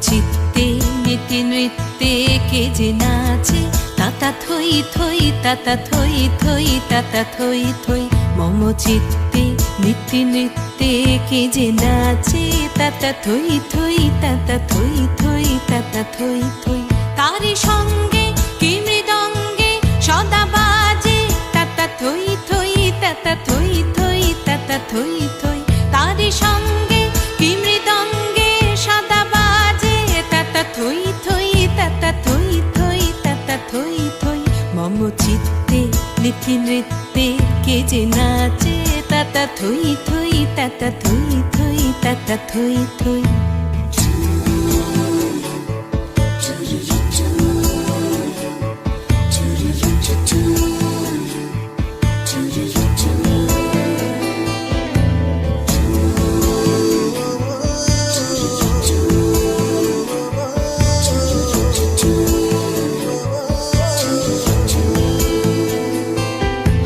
চিত্তে নীতি নৃত্যে কে যে নাচে, তাতা থই থই তাতা থই থই তাতা থই থই। মম চিত্তে নীতি নৃত্যে কে যে নাচে, তাতা থই থই তাতা থই থই তাতা থই থই। তারি সঙ্গে কি মৃদঙ্গে সদা বাজে, তাতা থই থই তাতা থই থই তাতা থই থই। তারি সঙ্গে কি মৃদঙ্গে সদা বাজে, তাতা থই থই তাতা থই থই তাতা থই থই। মম চিত্তে নীতি নৃত্যে কে যে নাচে, তাতা থই থই তাতা থই থই তাতা থই থই।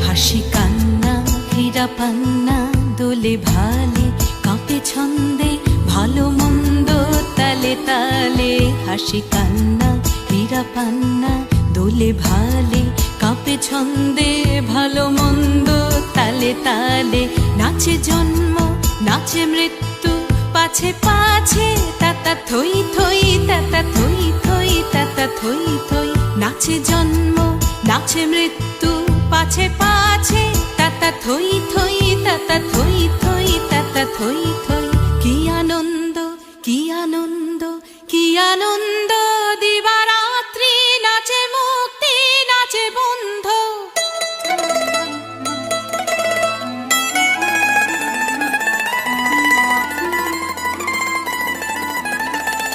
হাসি কান্না হীরা পান্না দোলে ভালে, কাঁপে ছন্দে ভালো মন্দ তালে তালে। হাসি কান্না হীরা পান্না দোলে ভালে, কাঁপে ছন্দে ভালো মন্দ তালে তালে। নাচে জন্ম নাচে মৃত্যু পাছে পাছে, তাতা থই থই তাতা থই থই তাতা থই থই। নাচে জন্ম নাচে মৃত্যু পাছে পাছে, তাতা থই থই তাতা থই থই তাতা থই থই। কি আনন্দ কি আনন্দ কি আনন্দ, দিবারাত্রি নাচে মুক্তি নাচে বন্ধ।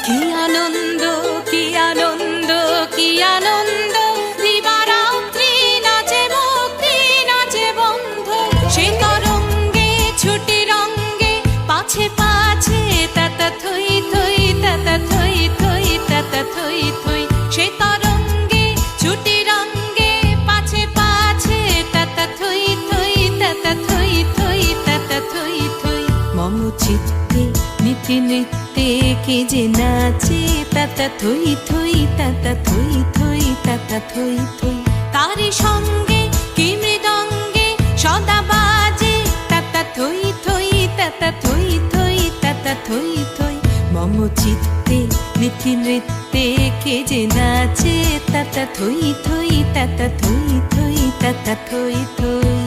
কি আনন্দ কি আনন্দ কি আনন্দ, দিবারাত্রি নাচে মুক্তি নাচে বন্ধ। সে তরঙ্গে ছুটি রঙ্গে পাছে পাছে, তাতা থই থই তাতা থই থই তাতা থই থই। সে তরঙ্গে ছুটি রঙ্গে পাছে পাছে, তাতা থই থই তাতা থই থই তাতা থই থই। মম চিত্তে নীতি নৃত্যে কে যে নাচে, তাতা থই থই তাতা থই থই তাতা থই থই। তারি সঙ্গে কি মৃদঙ্গে সদা বাজে, তাতা থই থই তাতা থই থই তাতা থই থই। মম চিত্তে নীতি নৃত্যে কে যে নাচে, তাতা থই থই তাতা থই থই তাতা থই থই।